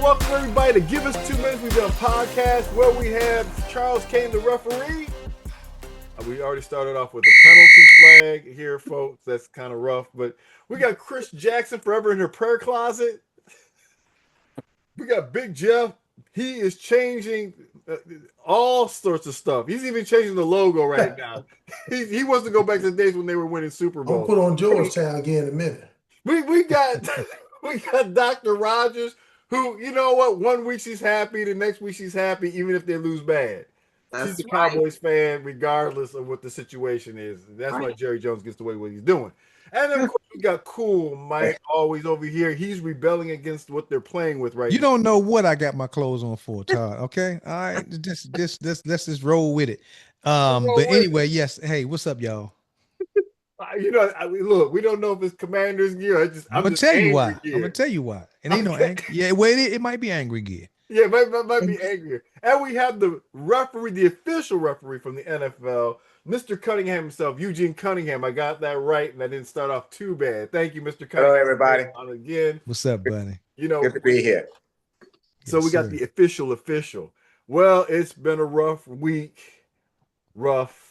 welcome everybody to Give Us 2 Minutes. We've done a podcast where we have Charles Kane, the referee. We already started off with a penalty flag here, folks. That's kind of rough. But we got Chris Jackson forever in her prayer closet. We got Big Jeff. He is changing all sorts of stuff. He's even changing the logo right now. He wants to go back to the days when they were winning Super Bowl. I'll put on Georgetown again in a minute. We got we got Dr. Rogers, who, you know what, 1 week she's happy, the next week she's happy, even if they lose bad. She's a Cowboys fan, regardless of what the situation is. That's why Jerry Jones gets away with what he's doing. And then, of course, we got Cool Mike always over here. He's rebelling against what they're playing with right now. You don't know what I got my clothes on for, Todd. Okay, all right, let's just roll with it. But anyway, yes. Hey, what's up, y'all? You know, look, we don't know if it's Commander's gear. I'm gonna tell you why. I'm gonna tell you why. It ain't no angry. Yeah, well, it might be angry gear. Yeah, it might be angrier. And we have the referee, the official referee from the NFL, Mr. Cunningham himself, Eugene Cunningham. I got that right, and I didn't start off too bad. Thank you, Mr. Cunningham. Hello, everybody. On again. What's up, buddy? You know, good to be here. So we got the official. Well, it's been a rough week. Rough.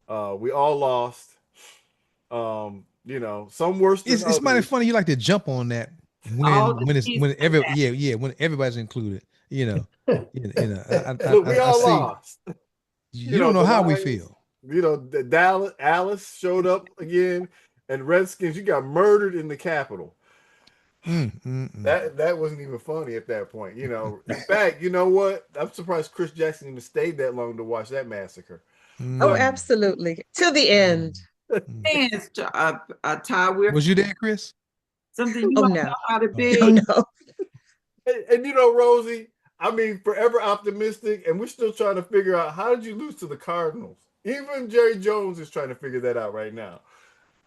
We all lost. You know, some worse than It's mighty funny. You like to jump on that when everybody's included. You know, Look, we all lost. You don't know how we feel. You know, Alice showed up again, and Redskins, you got murdered in the Capitol. That wasn't even funny at that point. You know, in fact, you know what? I'm surprised Chris Jackson even stayed that long to watch that massacre. Oh, absolutely. Till the end. And Ty, was you there, Chris? Something you don't know how to be. Oh, no. And you know, Rosie, I mean, forever optimistic, and we're still trying to figure out, how did you lose to the Cardinals? Even Jerry Jones is trying to figure that out right now.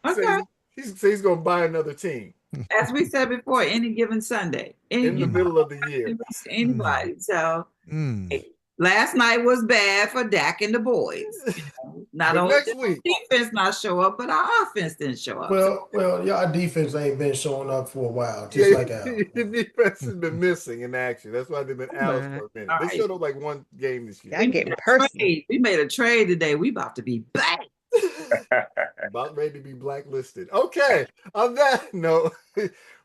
Okay. He's going to buy another team. As we said before, any given Sunday. In the middle of the year. Anybody. So last night was bad for Dak and the boys. You know, not only did the defense not show up, but our offense didn't show up. Well, y'all defense ain't been showing up for a while, just like ours. The defense has been missing in action. That's why they've been out for a minute. They showed up like one game this year. We made a trade today. We about to be back. About ready to be blacklisted. Okay. On that note,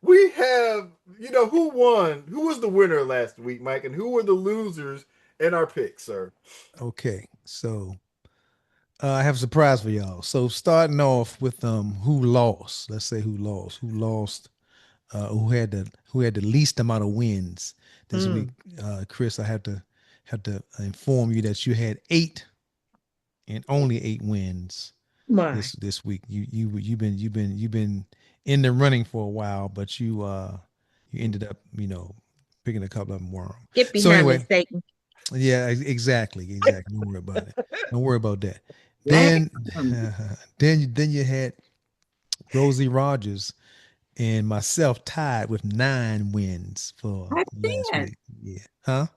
we have, you know, who won? Who was the winner last week, Mike? And who were the losers in our picks, sir? Okay. So I have a surprise for y'all. So starting off with who lost. Let's say who lost. Who had the least amount of wins this week. Chris, I have to inform you that you had 8 and only 8 wins this week. You've been in the running for a while, but you ended up, you know, picking a couple of them wrong. Get behind me, Satan. Yeah, exactly. Don't worry about it. Don't worry about that. Then you had Rosie Rogers and myself tied with 9 wins for last week. Yeah, huh?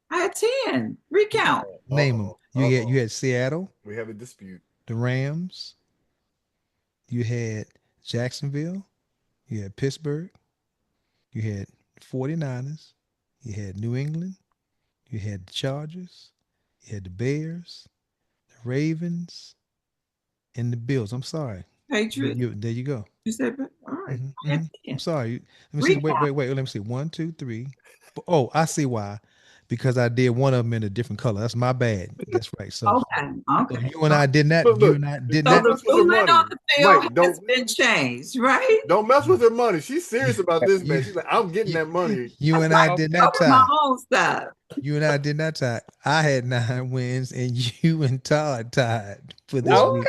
I had 10. Recount. Name them. You had Seattle. We have a dispute. The Rams. You had Jacksonville. You had Pittsburgh. You had 49ers. You had New England. You had the Chargers. You had the Bears, the Ravens, and the Bills. I'm sorry. Patriots. There you go. You said, all right. I'm sorry. Let me see. Wait. Let me see. 1, 2, 3. Oh, I see why. Because I did one of them in a different color. That's my bad. That's right. So okay. You and I did not. So the ruling on the field has been changed, right? Don't mess with her money. She's serious about this, man. She's like, I'm getting that money. You and I did not tie. My own stuff. You and I did not tie. I had 9 wins, and you and Todd tied for this week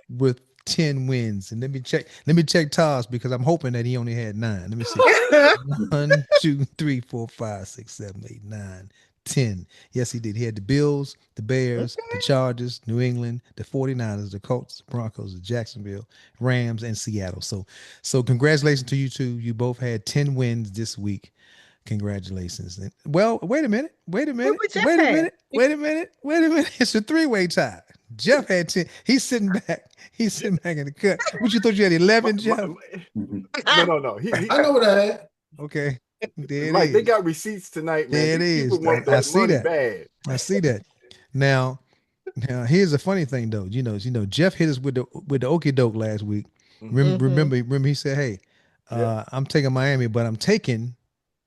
with 10 wins. And let me check Todd's, because I'm hoping that he only had 9. Let me see. 1, 2, 3, 4, 5, 6, 7, 8, 9, 10. Yes, he did. He had the Bills, the Bears, the Chargers, New England, the 49ers, the Colts, the Broncos, the Jacksonville, Rams, and Seattle. So congratulations to you two. You both had 10 wins this week. Congratulations. Well, wait a minute. It's a 3-way tie. Jeff had 10. He's sitting back in the cut. What, you thought you had 11, Jeff? No. I know what I had. Okay. Mike, they got receipts tonight, man. There it These is. people want I see money that. bad. I see that. Now here's a funny thing though. Jeff hit us with the okie doke last week. Remember he said, "Hey, I'm taking Miami, but I'm taking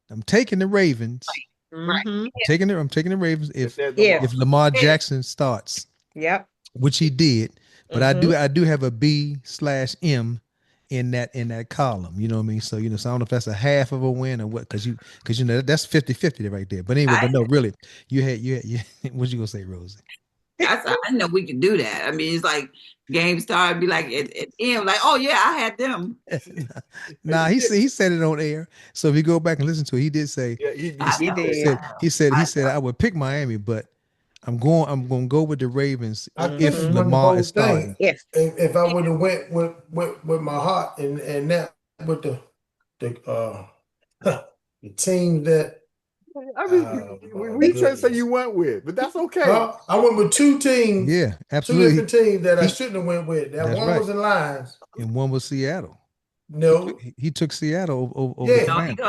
the Ravens. Mm-hmm. I'm taking the Ravens if Lamar Jackson starts." Yep. Which he did, but I do have a B/M in that column. You know what I mean? So so I don't know if that's a half of a win or what, because that's 50-50 right there. But anyway, but no, really, you had what you gonna say, Rosie? I know we can do that. I mean, it's like game start be like at end, like, oh yeah, I had them. Nah, he said it on air. So if you go back and listen to it, he did say he did. He said I would pick Miami, but I'm going to go with the Ravens if Lamar is starting. Yes. If I would have went with my heart and that with the team that I mean, we trying to say you went with, but that's okay. I went with two teams. Yeah, absolutely. 2 different teams that I shouldn't have went with. That one was in Lions. And one was Seattle. No. He took Seattle over the Rams.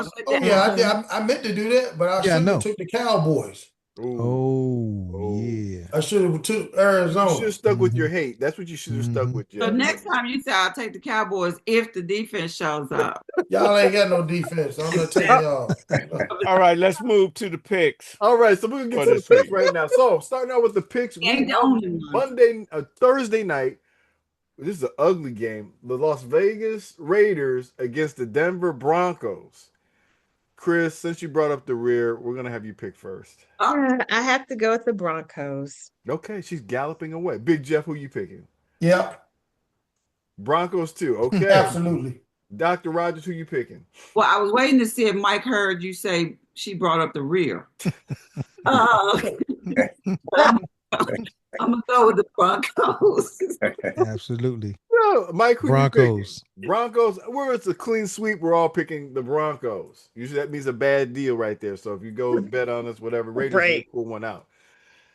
I meant to do that, but I should have took the Cowboys. Yeah. I should have took Arizona. You should have stuck with your hate. That's what you should have stuck with. So next time you say I'll take the Cowboys if the defense shows up. Y'all ain't got no defense. I'm gonna take y'all. All right, let's move to the picks. All right, so we're gonna get to the picks right now. So starting out with the picks, Thursday night. This is an ugly game. The Las Vegas Raiders against the Denver Broncos. Chris, since you brought up the rear, we're going to have you pick first. I have to go with the Broncos. Okay, she's galloping away. Big Jeff, who you picking? Yep. Broncos too. Okay. Absolutely. Dr. Rogers, who you picking? Well, I was waiting to see if Mike heard you say she brought up the rear. I'm going to go with the Broncos. Absolutely. No, Mike, who Broncos. You Broncos. Where it's a clean sweep, we're all picking the Broncos. Usually that means a bad deal right there. So if you go bet on us, whatever, Raiders will pull one out.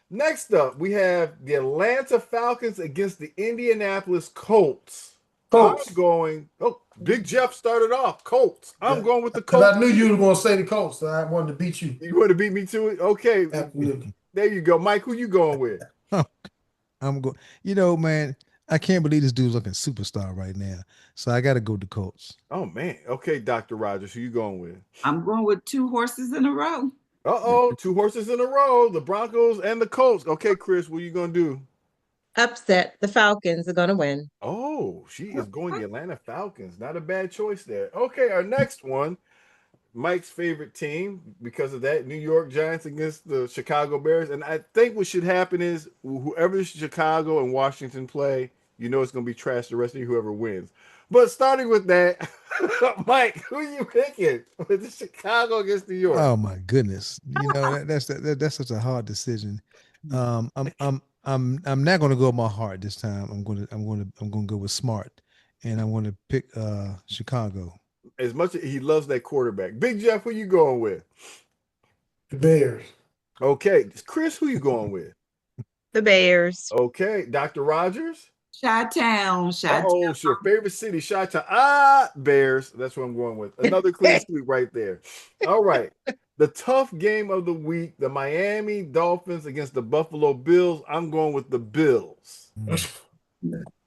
Next up, we have the Atlanta Falcons against the Indianapolis Colts. I'm going. Oh, Big Jeff started off. Colts. I'm going with the Colts. I knew you were going to say the Colts, so I wanted to beat you. You want to beat me to it? Okay. Absolutely. There you go. Mike, who you going with? I'm going. Man, I can't believe this dude's looking superstar right now. So I got to go to Colts. Oh, man. Okay, Dr. Rogers, who you going with? I'm going with 2 horses in a row. Uh-oh, 2 horses in a row. The Broncos and the Colts. Okay, Chris, what are you going to do? Upset. The Falcons are going to win. Oh, she is going the Atlanta Falcons. Not a bad choice there. Okay, our next one. Mike's favorite team, because of that, New York Giants against the Chicago Bears. And I think what should happen is whoever Chicago and Washington play, it's going to be trash the rest of you, whoever wins. But starting with that, Mike, who are you picking with the Chicago against New York? Oh my goodness! That's such a hard decision. I'm not going to go with my heart this time. I'm going to go with smart, and I'm going to pick Chicago. As much as he loves that quarterback. Big Jeff, who you going with? The Bears. Okay. Chris, who you going with? The Bears. Okay. Dr. Rogers? Chi-Town. Oh, it's your favorite city, Chi-Town. Bears. That's what I'm going with. Another clean sweep right there. All right. The tough game of the week, the Miami Dolphins against the Buffalo Bills. I'm going with the Bills.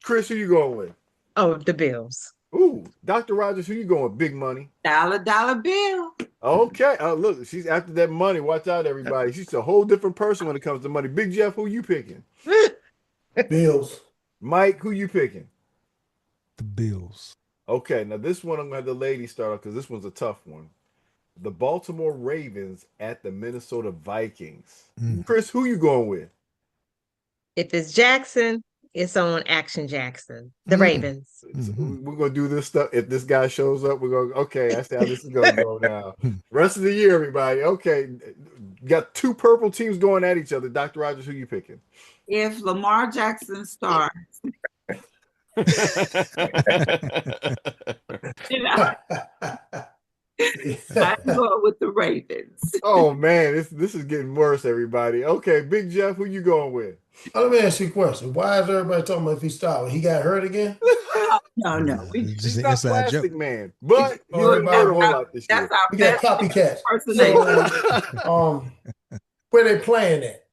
Chris, who you going with? Oh, the Bills. Ooh, Dr. Rogers, who you going with? Big money. Dollar bill. Okay. Look, she's after that money. Watch out, everybody. She's a whole different person when it comes to money. Big Jeff, who you picking? Bills. Mike, who you picking? The Bills. Okay, now this one I'm going to have the lady start off because this one's a tough one. The Baltimore Ravens at the Minnesota Vikings. Chris, who you going with? If it's Jackson, it's on Action Jackson. The Ravens. We're going to do this stuff. If this guy shows up, we're going to, okay, I see how this is going to go now. Rest of the year, everybody. Okay, got 2 purple teams going at each other. Dr. Rogers, who you picking? If Lamar Jackson starts, I'm going with the Ravens. Oh man, this is getting worse, everybody. Okay, Big Jeff, who you going with? Let me ask you a question. Why is everybody talking about if he stopped? He got hurt again? No. It's just He's an not inside joke. Plastic Man, but he's Oh, been hurt a whole everybody, lot this That's year. our we got best copycats. impersonation. So, where they playing at?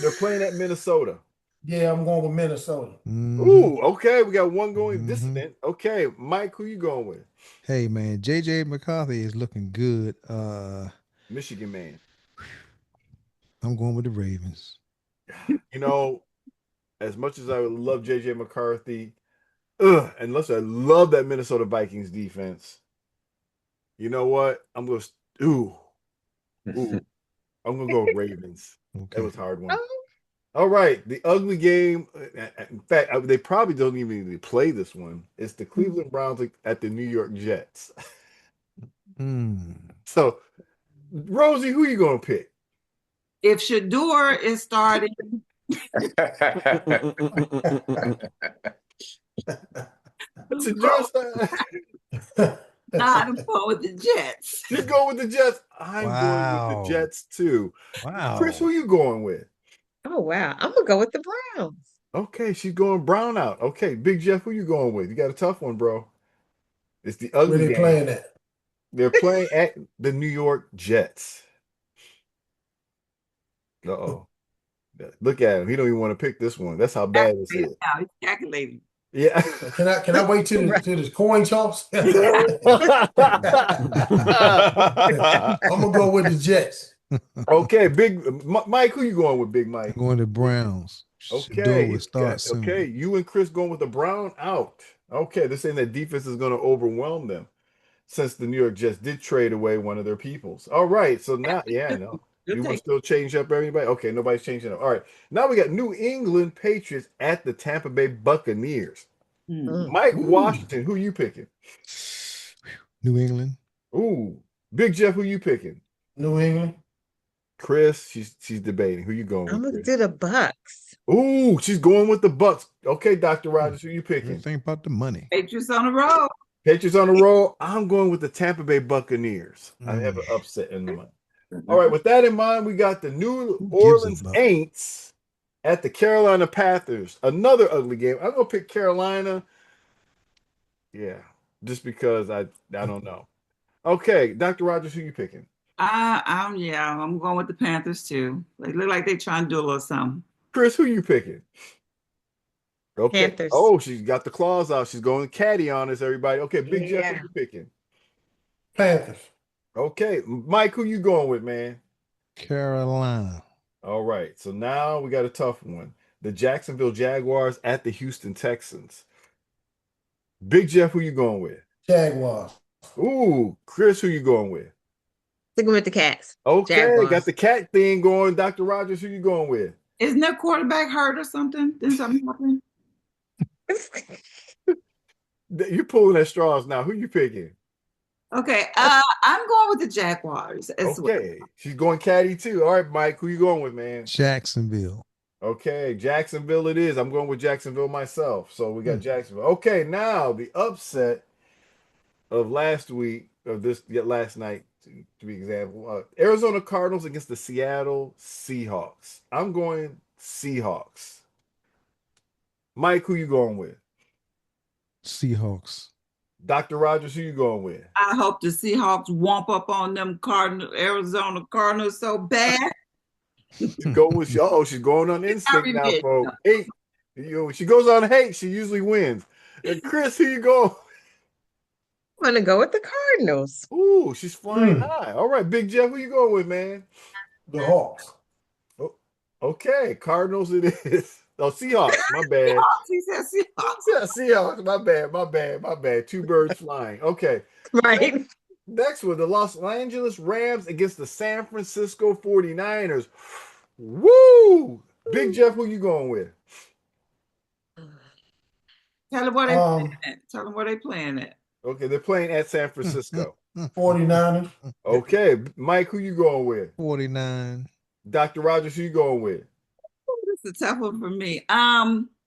They're playing at Minnesota. Yeah, I'm going with Minnesota. Ooh, okay. We got one going Mhm. dissident. Okay, Mike, who you going with? Hey man, JJ McCarthy is looking good. Michigan man. I'm going with the Ravens. You know, as much as I would love JJ McCarthy, unless I love that Minnesota Vikings defense. You know what? I'm going to ooh. I'm going to go with Ravens. Okay. That was a hard one. All right, the ugly game. In fact, they probably don't even need to play this one. It's the Cleveland Browns at the New York Jets. So, Rosie, who you going to pick? If Shador is starting, I'm going with the Jets. You go with the Jets. I'm going with the Jets too. Wow. Chris, who you going with? Oh wow, I'm gonna go with the Browns. Okay, she's going Brown out. Okay, Big Jeff, who you going with? You got a tough one, bro. It's the ugly Where they game. playing at? They're playing at the New York Jets. Uh-oh. Look at him. He don't even want to pick this one. That's how bad this is. Now he's calculating. Yeah. Can I wait till this coin toss? I'm gonna go with the Jets. Okay, Mike, who you going with, Big Mike? I'm going to Browns. Okay. Will start soon. Okay, you and Chris going with the Brown out. Okay, they're saying that defense is going to overwhelm them since the New York Jets did trade away one of their peoples. All right, so now, you want to still change up everybody? Okay, nobody's changing up. All right, now we got New England Patriots at the Tampa Bay Buccaneers. Mike Washington, who you picking? New England. Ooh, Big Jeff, who you picking? New England. Chris, she's debating. Who you going with? I'm gonna Chris? do the Bucks. Ooh, she's going with the Bucks. Okay, Dr. Rogers, who you picking? Think about the money. Patriots on the road. Patriots on the roll. I'm going with the Tampa Bay Buccaneers. I have an upset in the mind. All right, with that in mind, we got the New Orleans Saints at the Carolina Panthers. Another ugly game. I'm gonna pick Carolina. Yeah, just because I don't know. Okay, Dr. Rogers, who you picking? I'm going with the Panthers too. They look like they're trying to do a little something. Chris, who you picking? Okay. Panthers. Oh, she's got the claws out. She's going caddy on us, everybody. Okay, Big Jeff, who you picking? Panthers. Okay, Mike, who you going with, man? Carolina. All right, so now we got a tough one. The Jacksonville Jaguars at the Houston Texans. Big Jeff, who you going with? Jaguars. Ooh, Chris, who you going with? Sticking with the Cats. Okay, Jaguars. got the cat thing going. Dr. Rogers, who you going with? Isn't their quarterback hurt or something? Did something happen? You're pulling at straws now. Who you picking? Okay, I'm going with the Jaguars as well. Okay, she's going caddy too. All right, Mike, who you going with, man? Jacksonville. Okay, Jacksonville it is. I'm going with Jacksonville myself. So we got Jacksonville. Okay, now the upset of last night, to be example, Arizona Cardinals against the Seattle Seahawks. I'm going Seahawks. Mike, who you going with? Seahawks. Dr. Rogers, who you going with? I hope the Seahawks womp up on them Arizona Cardinals so bad. She's going on instinct now, folks. Hate. When she goes on hate, she usually wins. And Chris, who you going? I'm gonna go with the Cardinals. Ooh, she's flying high. All right, Big Jeff, who you going with, man? The Hawks. Oh, okay, Cardinals it is. Oh, Seahawks, my bad. He said Seahawks. Yeah, Seahawks, my bad. Two birds flying. Okay. Right. Next one, the Los Angeles Rams against the San Francisco 49ers. Woo! Big Jeff, who you going with? Tell them where they playing at. Tell them where they playing at. Okay, they're playing at San Francisco. 49ers. Okay, Mike, who you going with? 49. Dr. Rogers, who you going with? This is a tough one for me.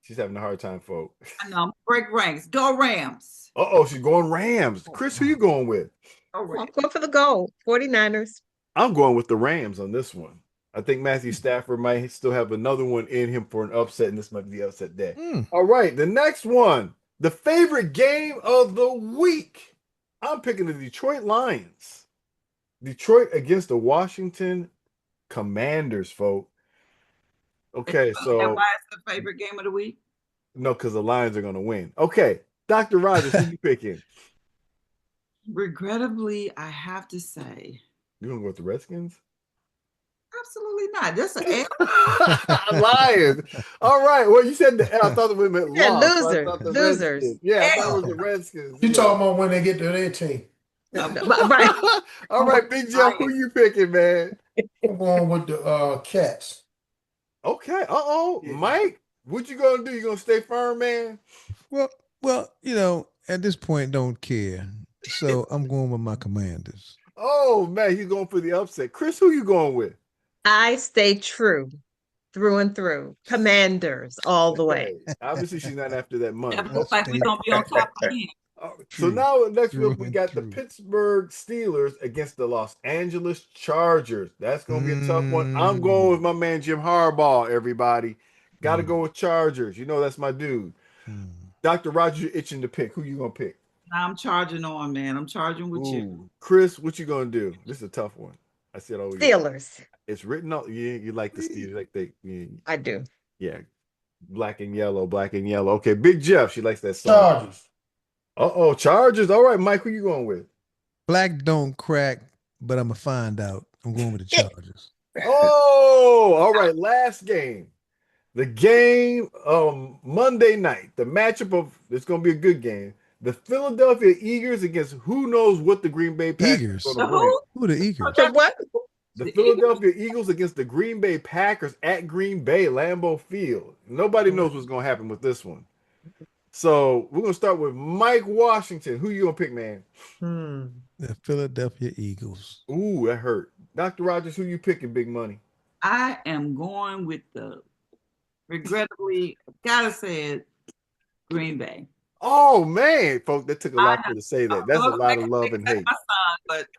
She's having a hard time, folks. I know. Break ranks. Go Rams. Uh-oh, she's going Rams. Chris, who you going with? Oh, I'm going for the gold. 49ers. I'm going with the Rams on this one. I think Matthew Stafford might still have another one in him for an upset, and this might be the upset day. All right, the next one, the favorite game of the week. I'm picking the Detroit Lions. Detroit against the Washington Commanders, folks. Okay, so and why is the favorite game of the week? No, because the Lions are going to win. Okay, Dr. Rogers, who you picking? Regrettably, I have to say, You gonna go with the Redskins? absolutely not. That's an Lions. All right. Well, you said the I thought it meant Yeah, lost. So I loser. thought the Losers. Redskins. Yeah, I thought it was the Redskins. You talking about when they get to their team? Right. All right, Big Jeff, who you picking, man? I'm going with the Cats. Okay. Mike, what you gonna do? You gonna stay firm, man? Well, you know, at this point, don't care. So I'm going with my Commanders. Oh man, he's going for the upset. Chris, who you going with? I stay true through and through. Commanders all the way. Obviously, she's not after that money. It looks like we're gonna be on top again. So now next week we got the Pittsburgh Steelers against the Los Angeles Chargers. That's gonna be a tough one. I'm going with my man Jim Harbaugh. Everybody, got to go with Chargers. You know that's my dude. Dr. Rogers, you're itching to pick. Who you gonna pick? I'm charging on, man. I'm charging with you. Chris, what you gonna do? This is a tough one. I said, Steelers. It's written out. Yeah, you like the Steelers. I do. Yeah, black and yellow, black and yellow. Okay, Big Jeff, she likes that song. Chargers. Chargers. All right, Mike, who you going with? Black don't crack, but I'm gonna find out. I'm going with the Chargers. All right. Last game. The game Monday night. The matchup of it's gonna be a good game. The Philadelphia Eagles against who knows what the Green Bay Packers are gonna win. Who are the Eagles? The what? The Philadelphia Eagles against the Green Bay Packers at Green Bay, Lambeau Field. Nobody knows what's gonna happen with this one. So we're gonna start with Mike Washington. Who you gonna pick, man? The Philadelphia Eagles. Ooh, that hurt. Dr. Rogers, who you picking, Big Money? I am going with regrettably, gotta say it, Green Bay. Oh man, folks, that took a lot for you to say that. That's a lot of love and hate. My son, but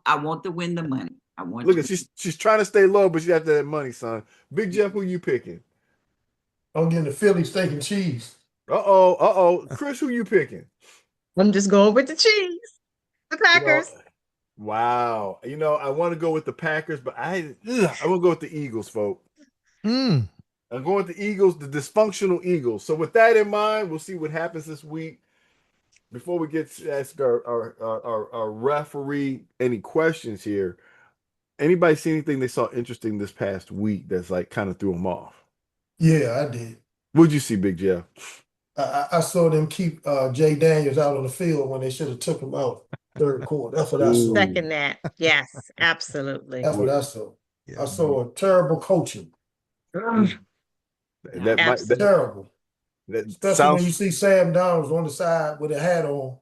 I want to win the money. Look at she's trying to stay low, but she has that money, son. Big Jeff, who you picking? I'm getting the Philly steak and cheese. Chris, who you picking? I'm just going with the cheese. The Packers. Wow. I want to go with the Packers, but I want to go with the Eagles, folks. I'm going with the Eagles, the dysfunctional Eagles. So with that in mind, we'll see what happens this week. Before we get to ask our referee any questions here, anybody see anything they saw interesting this past week that's like kind of threw them off? Yeah, I did. What'd you see, Big Jeff? I saw them keep Jay Daniels out on the field when they should have took him out third quarter. That's what I saw. Second that. Yes, absolutely. That's what I saw. I saw a terrible coaching. That's terrible. Especially when you see Sam Donald on the side with a hat on,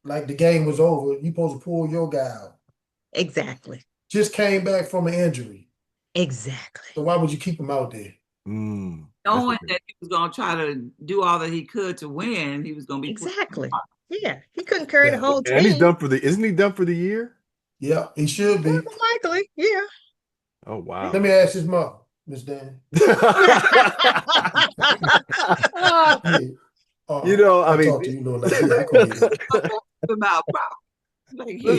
like the game was over. You supposed to pull your guy out. Exactly. Just came back from an injury. Exactly. So why would you keep him out there? Knowing that he was going to try to do all that he could to win, he was going to be exactly. Yeah, he couldn't carry the whole team. And he's done for isn't he done for the year? Yeah, he should be. Likely, yeah. Oh wow. Let me ask his mother, Miss Dan. I mean, talk to you, let's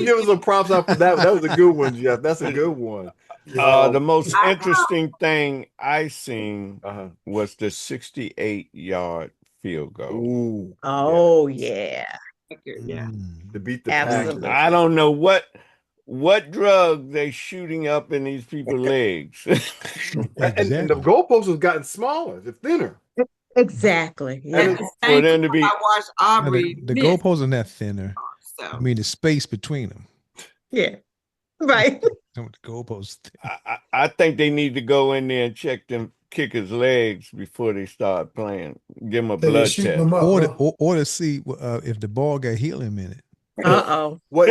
give us some props out for that. That was a good one, Jeff. That's a good one. The most interesting thing I seen was the 68-yard field goal. Ooh. Oh yeah. To beat the Absolutely. I don't know what drug they shooting up in these people's legs. and the goalpost has gotten smaller, it's thinner. Exactly. Yeah. For them to be, I watched Aubrey. The goalposts are not thinner. So. I mean, the space between them. Yeah. Right. The goalposts. I think they need to go in there and check them kickers' legs before they start playing. Give them a blood test, or to see if the ball got helium in it. Well,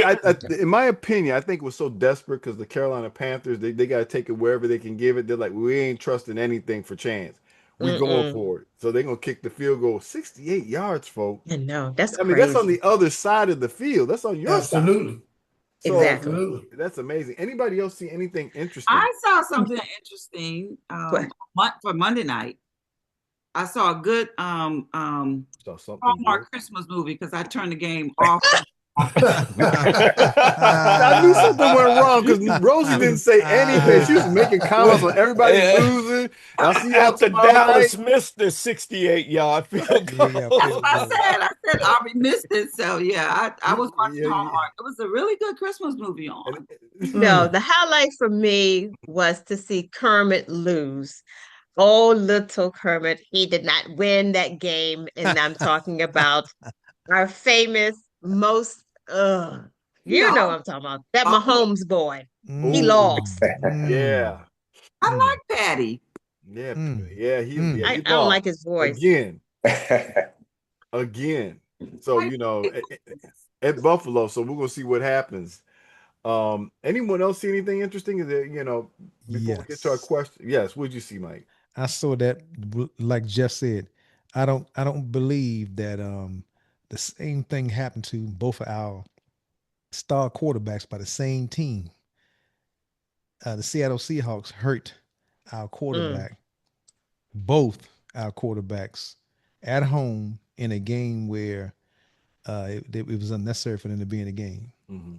in my opinion, I think it was so desperate because the Carolina Panthers they got to take it wherever they can give it. They're like, we ain't trusting anything for chance. We're going for it. So they're gonna kick the field goal 68 yards, folks. No, that's I mean, that's on the other side of the field. That's on your side. So Exactly. that's amazing. Anybody else see anything interesting? I saw something interesting for Monday night. I saw a good Hallmark Christmas movie because I turned the game off. I knew something went wrong because Rosie didn't say anything. She was making comments on everybody losing. I see after Dallas missed the 68-yard field goal. That's what I said. I said Aubrey missed it. So yeah, I was watching Hallmark. It was a really good Christmas movie on. No, the highlight for me was to see Kermit lose. Oh, little Kermit, he did not win that game. And I'm talking about our famous, most, you know what I'm talking about. That Mahomes boy. He lost. Yeah. I like Patty. Yeah. I don't like his voice. Again. So, at Buffalo, so we're going to see what happens. Anyone else see anything interesting? Is there, before we get to our question? Yes. What'd you see, Mike? I saw that, like Jeff said, I don't believe that the same thing happened to both of our star quarterbacks by the same team. The Seattle Seahawks hurt our quarterback, both our quarterbacks at home in a game where it was unnecessary for them to be in the game. Mm-hmm.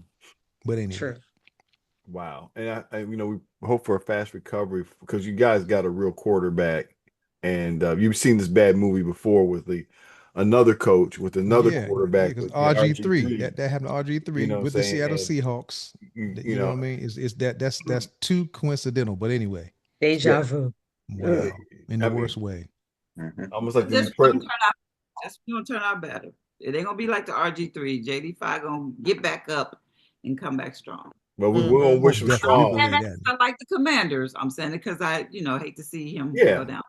But anyway. True. Wow. And we hope for a fast recovery because you guys got a real quarterback, and you've seen this bad movie before with another coach with another quarterback. Because RG3, that happened to RG3 with the Seattle Seahawks. You know what I mean? Is that's too coincidental. But anyway, deja vu. Wow, in the worst way. Almost like this going to turn out better. It ain't gonna be like the RG3. JD5 gonna get back up and come back strong. But we're gonna wish him strong. I like the Commanders. I'm saying it because I hate to see him go down.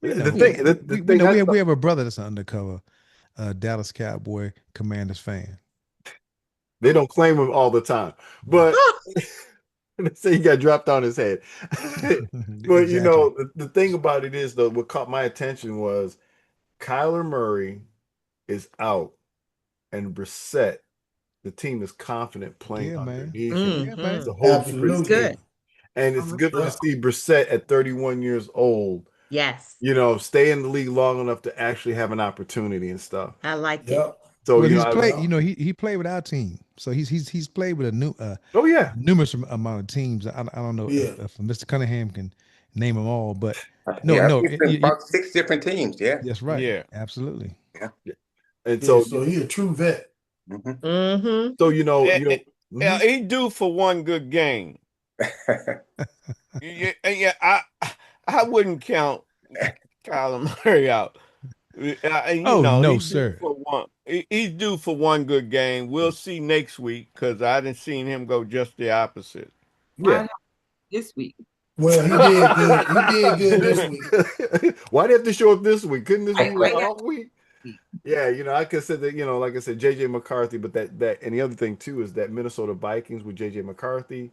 We have a brother that's an undercover Dallas Cowboy Commanders fan. They don't claim him all the time, but they say he got dropped on his head. But the thing about it is, though, what caught my attention was Kyler Murray is out, and Brissett, the team is confident playing underneath him. It's a whole different team. And it's good to see Brissett at 31 years old. Yes. Stay in the league long enough to actually have an opportunity and stuff. I like it. So he's played. He played with our team. So he's played with a numerous amount of teams. I don't know if Mr. Cunningham can name them all, but about 6 different teams. Yeah, that's right. Yeah, absolutely. Yeah. And so he's a true vet. Mm-hmm. So he due for one good game. I wouldn't count Kyler Murray out. No, sir. He's due for one good game. We'll see next week because I didn't seen him go just the opposite. Yeah, this week. Well, he did good. He did good this week. Why did he have to show up this week? Couldn't this be all week? Yeah, I could say that, like I said, JJ McCarthy, but that and the other thing too is that Minnesota Vikings with JJ McCarthy,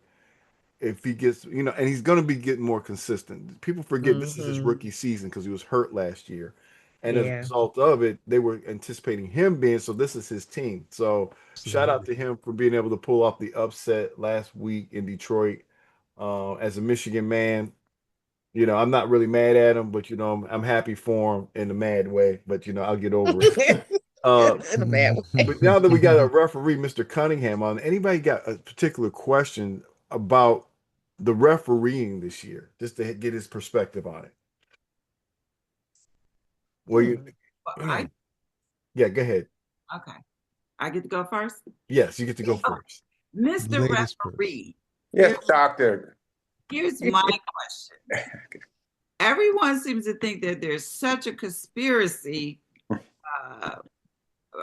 if he gets, and he's going to be getting more consistent. People forget this is his rookie season because he was hurt last year. And as a result of it, they were anticipating him so this is his team. So shout out to him for being able to pull off the upset last week in Detroit. As a Michigan man, I'm not really mad at him, but I'm happy for him in a mad way. But I'll get over it. In a mad way. But now that we got a referee, Mr. Cunningham, on, anybody got a particular question about the refereeing this year, just to get his perspective on it? Well, go ahead. Okay, I get to go first. Yes, you get to go first, Mr. Referee. Yes, doctor. Here's my question. Everyone seems to think that there's such a conspiracy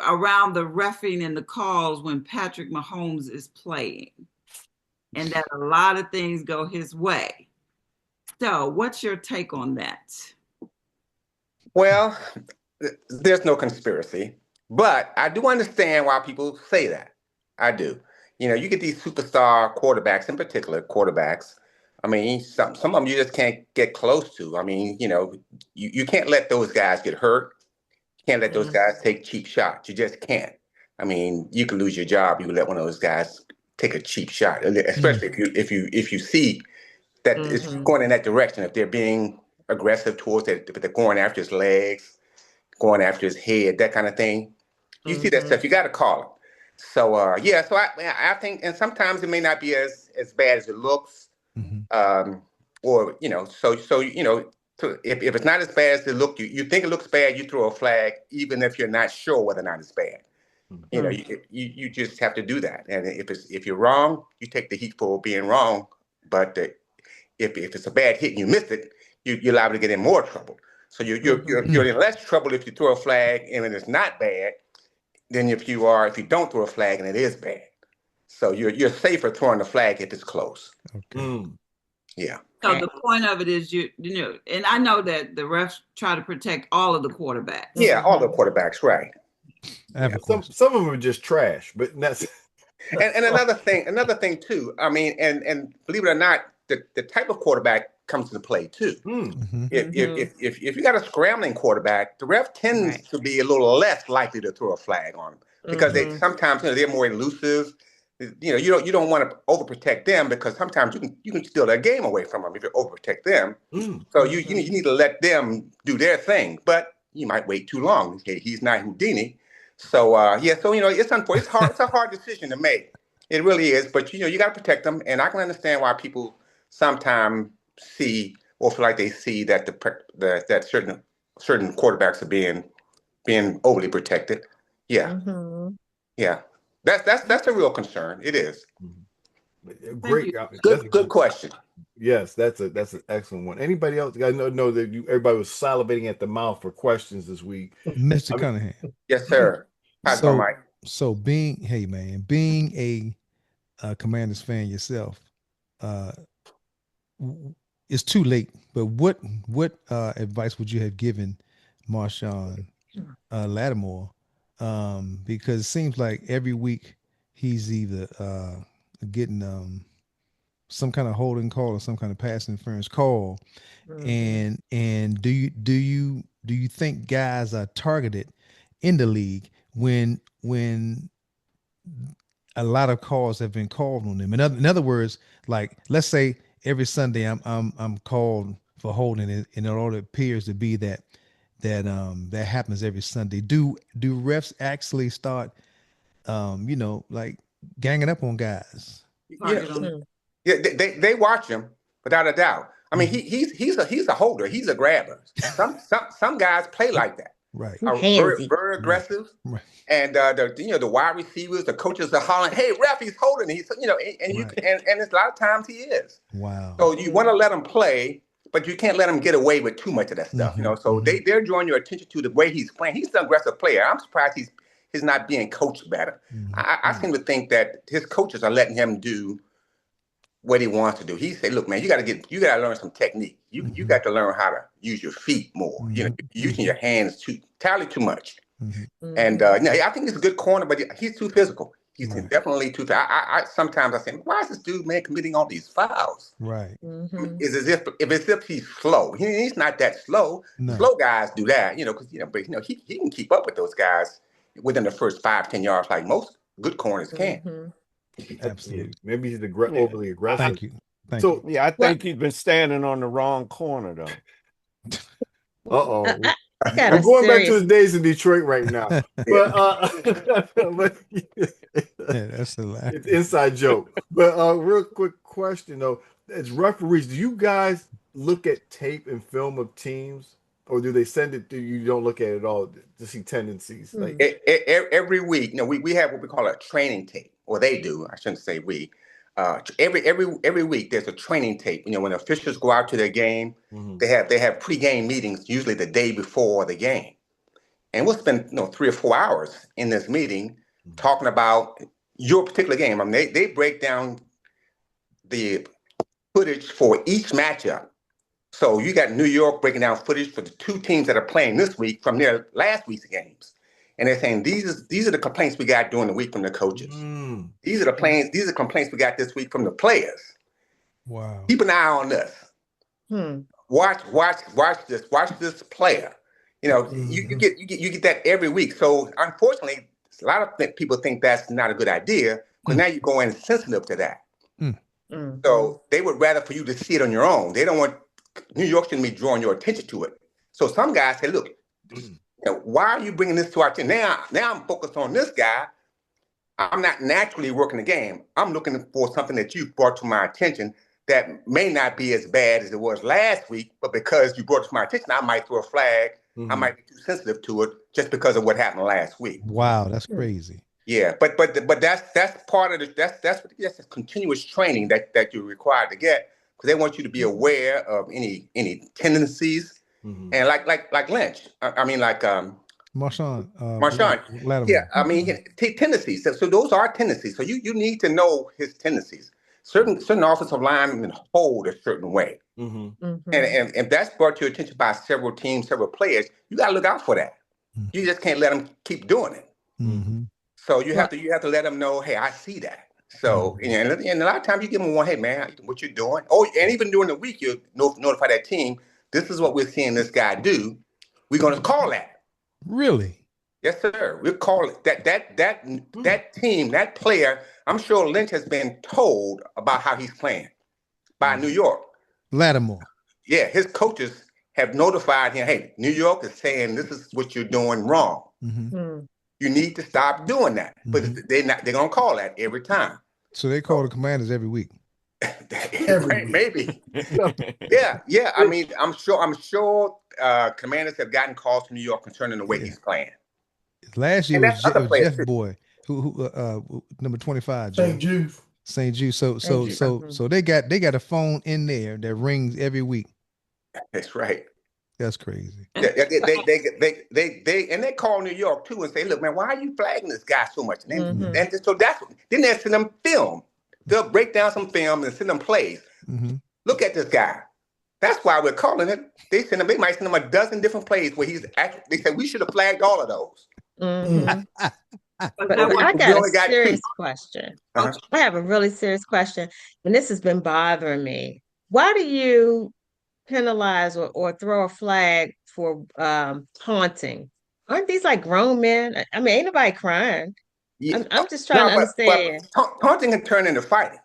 around the reffing and the calls when Patrick Mahomes is playing, and that a lot of things go his way. So what's your take on that? Well, there's no conspiracy, but I do understand why people say that. I do. You get these superstar quarterbacks, in particular quarterbacks. I mean, some of them you just can't get close to. I mean, you can't let those guys get hurt. You can't let those guys take cheap shots. You just can't. I mean, you can lose your job. You can let one of those guys take a cheap shot, especially if you see that it's going in that direction. If they're being aggressive towards it, if they're going after his legs, going after his head, that kind of thing. You see that stuff, you got to call it. So yeah, so I think, and sometimes it may not be as bad as it looks, or so if it's not as bad as it looks, you think it looks bad, you throw a flag, even if you're not sure whether or not it's bad. You know, you just have to do that, and if you're wrong, you take the heat for being wrong. But if it's a bad hit and you missed it, you're liable to get in more trouble. So you're in less trouble if you throw a flag and it's not bad than if you don't throw a flag and it is bad. So you're safer throwing the flag if it's close. Okay. Yeah. So the point of it is you know, and I know that the refs try to protect all of the quarterbacks. Yeah, all the quarterbacks, right. Some of them are just trash, but that's and another thing too. I mean, and believe it or not, the type of quarterback comes into play too. If you got a scrambling quarterback, the ref tends to be a little less likely to throw a flag on them because they sometimes they're more elusive. You don't want to overprotect them because sometimes you can steal their game away from them if you overprotect them. So you need to let them do their thing, but you might wait too long. He's not Houdini. So so it's unfortunate. It's hard. It's a hard decision to make. It really is. But you got to protect them, and I can understand why people sometimes see or feel like they see that that certain quarterbacks are being overly protected. Yeah, yeah. That's a real concern. It is. Great. Good question. Yes, that's an excellent one. Anybody else? I know that everybody was salivating at the mouth for questions this week. Mr. Cunningham. Yes, sir. So being a Commanders fan yourself, it's too late. But what advice would you have given Marshawn Lattimore? Because it seems like every week he's either getting some kind of holding call or some kind of pass interference call. And do you think guys are targeted in the league when a lot of calls have been called on them? In other words, like let's say every Sunday I'm called for holding it, and it all appears to be that happens every Sunday. Do refs actually start like ganging up on guys? Yeah, they watch him without a doubt. I mean, he's a holder. He's a grabber. Some guys play like that. Right. Very aggressive. Right. And the wide receivers, the coaches are hollering, "Hey, ref, he's holding." He's and it's a lot of times he is. Wow. So you want to let him play, but you can't let him get away with too much of that stuff. So they're drawing your attention to the way he's playing. He's an aggressive player. I'm surprised he's not being coached better. I seem to think that his coaches are letting him do what he wants to do. He said, "Look, man, you got to learn some technique. You got to learn how to use your feet more. You're using your hands entirely too much." And I think he's a good corner, but he's too physical. He's definitely too. I sometimes I say, why is this dude, man, committing all these fouls? Right. It's as if he's slow. He's not that slow. No. Slow guys do that, because but he can keep up with those guys within the first 5-10 yards, like most good corners can. Absolutely. Maybe he's overly aggressive. Thank you. I think he's been standing on the wrong corner though. We're going back to his days in Detroit right now. But that's hilarious. It's inside joke. But real quick question though, as referees, do you guys look at tape and film of teams, or do they send it to you? You don't look at it at all to see tendencies. Like every week, we have what we call a training tape. Or they do. I shouldn't say we. Every week there's a training tape. When officials go out to their game, they have pre-game meetings usually the day before the game, and we'll spend 3 or 4 hours in this meeting talking about your particular game. I mean, they break down the footage for each matchup. So you got New York breaking down footage for the 2 teams that are playing this week from their last week's games. And they're saying these are the complaints we got during the week from the coaches. These are the complaints we got this week from the players. Wow. Keep an eye on this. Watch this player. You get that every week. So unfortunately, a lot of people think that's not a good idea, because now you're going sensitive to that. Mhm. So they would rather for you to see it on your own. They don't want New York shouldn't be drawing your attention to it. So some guys say, look, why are you bringing this to our attention? Now I'm focused on this guy. I'm not naturally working the game. I'm looking for something that you brought to my attention that may not be as bad as it was last week, but because you brought it to my attention, I might throw a flag. I might be too sensitive to it just because of what happened last week. Wow, that's crazy. Yeah, but that's part of that's a continuous training that you're required to get, because they want you to be aware of any tendencies, and like Lynch. I mean, like Marshawn. Marshawn. Yeah, I mean tendencies. So those are tendencies. So you need to know his tendencies. Certain offensive linemen hold a certain way, and if that's brought to your attention by several teams, several players, you got to look out for that. You just can't let them keep doing it. So you have to let them know, hey, I see that. So and a lot of times you give them one, hey man, what you doing? Oh, and even during the week you notify that team, this is what we're seeing this guy do. We're going to call that. Really? Yes, sir. We'll call it that team, that player. I'm sure Lynch has been told about how he's playing by New York. Lattimore. Yeah, his coaches have notified him, hey, New York is saying this is what you're doing wrong. You need to stop doing that. But they're gonna call that every time. So they call the Commanders every week. Maybe. Yeah. I mean, I'm sure Commanders have gotten calls from New York concerning the way he's playing. Last year was Jeff Boy, who number 25, St. Jude. St. Jude. So they got a phone in there that rings every week. That's right. That's crazy. They call New York too and say, look, man, why are you flagging this guy so much? And so then they send them film. They'll break down some film and send them plays. Look at this guy. That's why we're calling it. They might send him a dozen different plays where they say we should have flagged all of those. But I got a serious question. I have a really serious question, and this has been bothering me. Why do you penalize or throw a flag for taunting? Aren't these like grown men? I mean, ain't nobody crying. Yeah. I'm just trying to understand. But taunting can turn into fighting.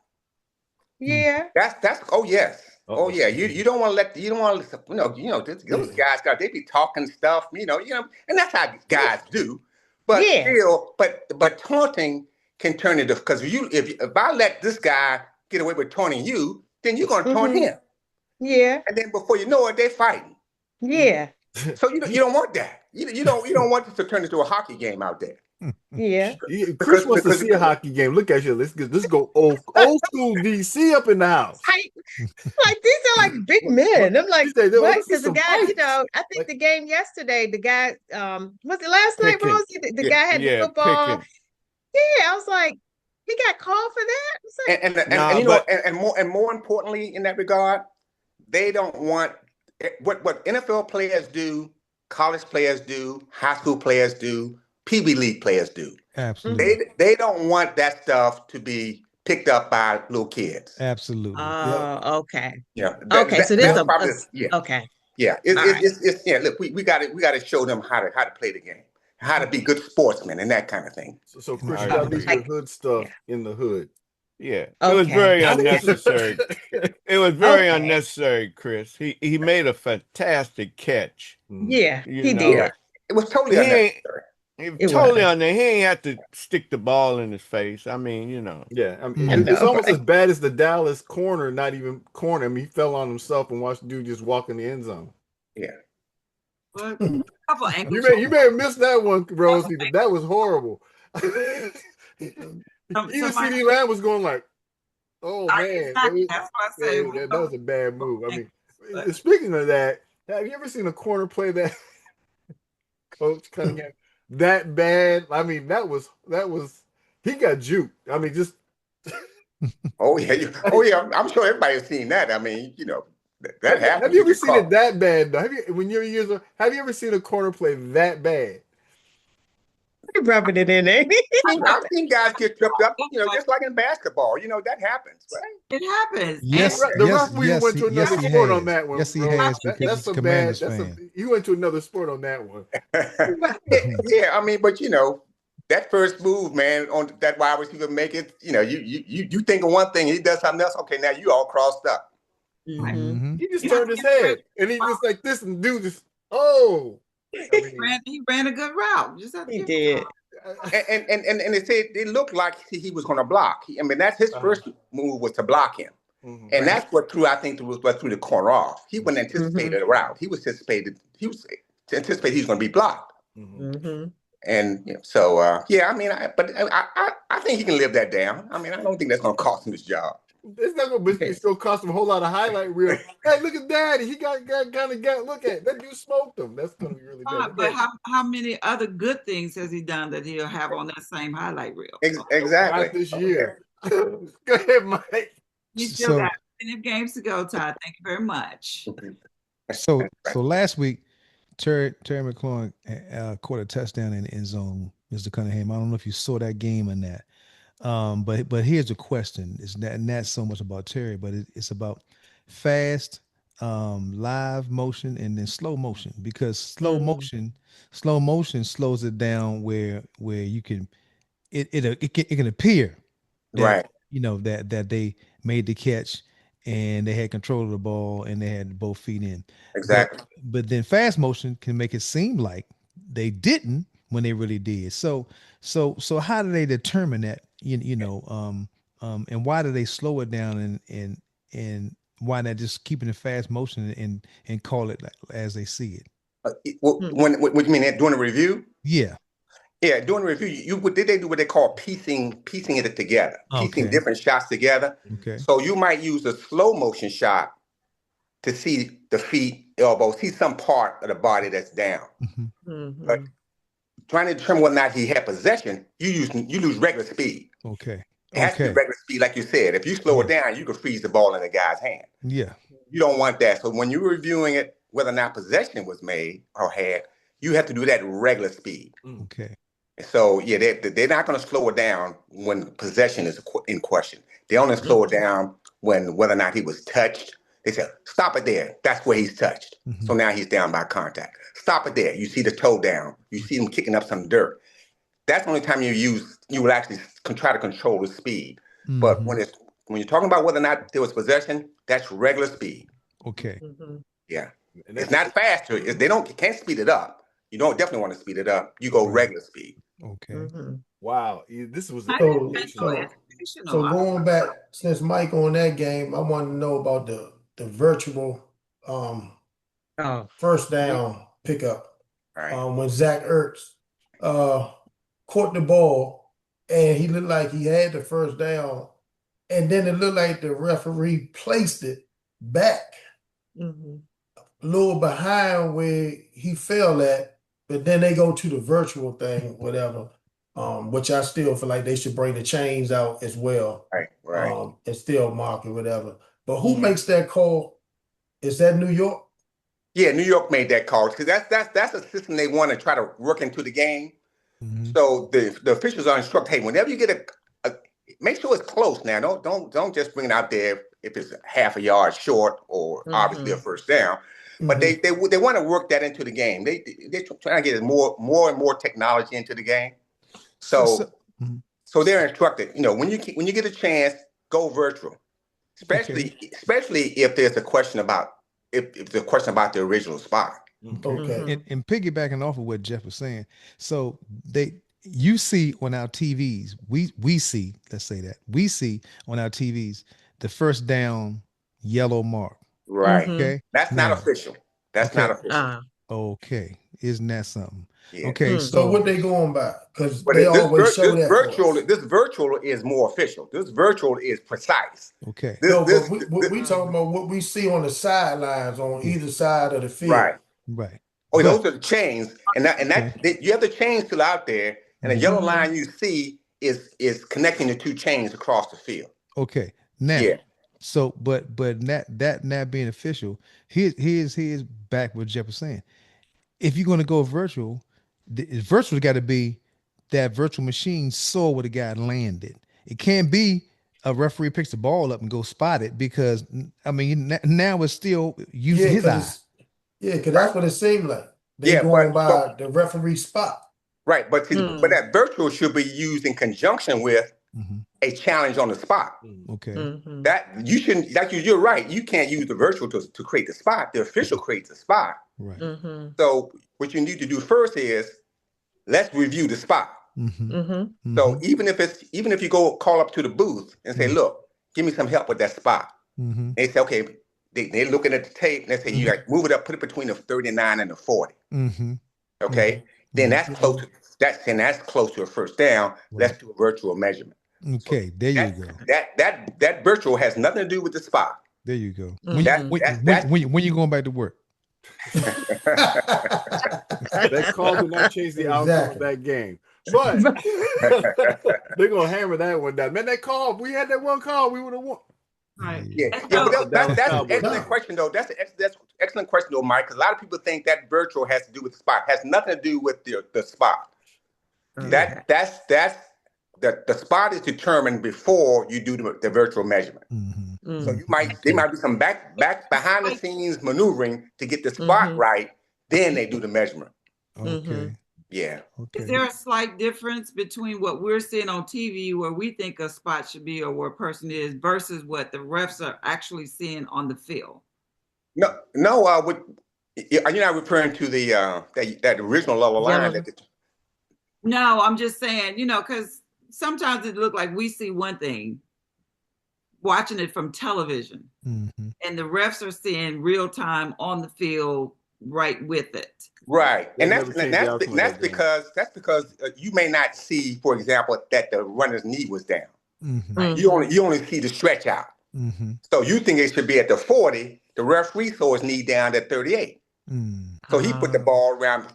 Yeah. That's oh yes. Oh yeah. You don't want to let those guys they be talking stuff, and that's how guys do. But still, but taunting can turn into, because if I let this guy get away with taunting you, then you're gonna taunt him. Yeah. And then before you know it, they're fighting. Yeah. So you don't want that. You don't want this to turn into a hocky game out there. Yeah. Chris wants to see a hockey game. Look at you. Let's go old school DC up in the house. Like these are like big men. I'm like, what? Because the guy, I think the game yesterday, the guy, was it last night, Rosie? The guy had the football. Picking. Yeah, I was like, he got called for that. And more importantly, in that regard, they don't want what NFL players do, college players do, high school players do, PB League players do. Absolutely. They don't want that stuff to be picked up by little kids. Absolutely. Oh, okay. Yeah. Okay. So there's okay. Yeah. Look, we got to show them how to play the game, how to be good sportsmen, and that kind of thing. So Chris, you got to leave your hood stuff in the hood. Yeah, it was very unnecessary. It was very unnecessary, Chris. He made a fantastic catch. Yeah, he did. It was totally unnecessary. He ain't have to stick the ball in his face. I mean, Yeah, I mean, it's almost as bad as the Dallas corner, not even corner. I mean, he fell on himself and watched the dude just walk in the end zone. Yeah. You may have missed that one, Rosie, but that was horrible. Even CD Lamb was going like, oh man, that's what I said. That was a bad move. I mean, speaking of that, have you ever seen a corner play that Coach Cunningham that bad? I mean, that was he got juked. I mean, just oh yeah. I'm sure everybody's seen that. I mean, that happens. Have you ever seen it that bad though? Have you ever seen a corner play that bad? You're rubbing it in, ain't I've seen guys get tripped up, just like in basketball. That happens, right? It happens. Yes, the referee went to another sport on that one. Yes, he has. That's a bad. He went to another sport on that one. Yeah, I mean, but that first move, man, on that wide receiver make it, you think of one thing, he does something else. Okay, now you all crossed up. Mm-hmm. He just turned his head and he just like this and do this. Oh, I mean, He ran a good route. Just have to He did. And they said it looked like he was going to block. I mean, that's his first move was to block him. And that's what threw the corner off. He wasn't anticipated a route. He was anticipated he was going to be blocked. And so I mean, I think he can live that down. I mean, I don't think that's going to cost him his job. It's not going to still cost him a whole lot of highlight reel. Hey, look at Daddy. He got look at that dude smoked him. That's going to be really bad. But how many other good things has he done that he'll have on that same highlight reel? Exactly. Not this year. Go ahead, Mike. You still got plenty of games to go, Todd. Thank you very much. So last week, Terry McLaurin caught a touchdown in the end zone, Mr. Cunningham. I don't know if you saw that game or not. But here's a question. It's not so much about Terry, but it's about fast, live motion and then slow motion, because slow motion slows it down where you can it can appear that, that they made the catch and they had control of the ball and they had both feet in. Exactly. But then fast motion can make it seem like they didn't when they really did. So how do they determine that? And why do they slow it down and why not just keeping the fast motion and call it as they see it? What you mean during the review? Yeah. Yeah, during the review, they do what they call piecing it together, piecing different shots together. Okay. So you might use a slow motion shot to see the feet, elbows, see some part of the body that's down. But trying to determine whether or not he had possession, you lose regular speed. Okay. It has to be regular speed, like you said. If you slow it down, you can freeze the ball in the guy's hand. Yeah. You don't want that. So when you're reviewing it, whether or not possession was made or had, you have to do that regular speed. Okay. So they're not going to slow it down when possession is in question. They only slow it down whether or not he was touched. They say, stop it there. That's where he's touched. So now he's down by contact. Stop it there. You see the toe down. You see him kicking up some dirt. That's the only time you will actually try to control the speed. But when you're talking about whether or not there was possession, that's regular speed. Okay. Yeah. It's not faster. They can't speed it up. You don't definitely want to speed it up. You go regular speed. Okay. Wow. This was so going back, since Mike on that game, I want to know about the virtual first down pickup. When Zach Ertz caught the ball and he looked like he had the first down, and then it looked like the referee placed it back a little behind where he fell at, but then they go to the virtual thing, whatever, which I still feel like they should bring the chains out as well. Right. And still mark it, whatever. But who makes that call? Is that New York? Yeah, New York made that call because that's a system they want to try to work into the game. So the officials are instructed, hey, whenever you get make sure it's close now. Don't just bring it out there if it's half a yard short or obviously a first down. But they want to work that into the game. They're trying to get more and more technology into the game. So they're instructed, when you get a chance, go virtual. Especially if there's a question about the original spot. Okay. And piggybacking off of what Jeff was saying, so you see on our TVs, we see, let's say that we see on our TVs the first down yellow mark. Right. Okay. That's not official. That's not official. Okay. Isn't that something? Yeah. Okay. So what they going by? Because they always show that. This virtual is more official. This virtual is precise. Okay. We talking about what we see on the sidelines on either side of the field. Right. Oh, those are the chains, and you have the chains still out there, and the yellow line you see is connecting the two chains across the field. Okay. Now, so but that not being official, here's back what Jeff was saying. If you're going to go virtual, virtual got to be that virtual machine saw where the guy landed. It can't be a referee picks the ball up and go spot it, because I mean now it's still using his eye. Yeah, because that's what it seemed like. They're going by the referee spot. Right, but that virtual should be used in conjunction with a challenge on the spot. Okay. That you shouldn't. You're right. You can't use the virtual to create the spot. The official creates the spot. Right. So what you need to do first is let's review the spot. So even if you go call up to the booth and say, look, give me some help with that spot. They say, okay. They're looking at the tape and they say, you like move it up, put it between the 39 and the 40. Okay. Then that's close to that's close to a first down. Let's do a virtual measurement. Okay, so there you go. That virtual has nothing to do with the spot. There you go. When you going back to work? That call did not change the outcome of that game. But they're gonna hammer that one down. Man, that call, we had that one call, we would have won. Right. Yeah, but that's an excellent question, though. That's excellent question, though, Mike. Because a lot of people think that virtual has to do with the spot. Has nothing to do with the spot. The spot is determined before you do the virtual measurement. So there might be some back behind the scenes maneuvering to get the spot right. Then they do the measurement. Okay. Yeah. Okay. Is there a slight difference between what we're seeing on TV, where we think a spot should be or where a person is, versus what the refs are actually seeing on the field? No. Are you not referring to the that original level line? No, I'm just saying, because sometimes it looks like we see one thing watching it from television, and the refs are seeing real time on the field right with it. Right, and that's because you may not see, for example, that the runner's knee was down. You only see the stretch out. So you think it should be at the 40. The referee saw his knee down at 38. So he put the ball around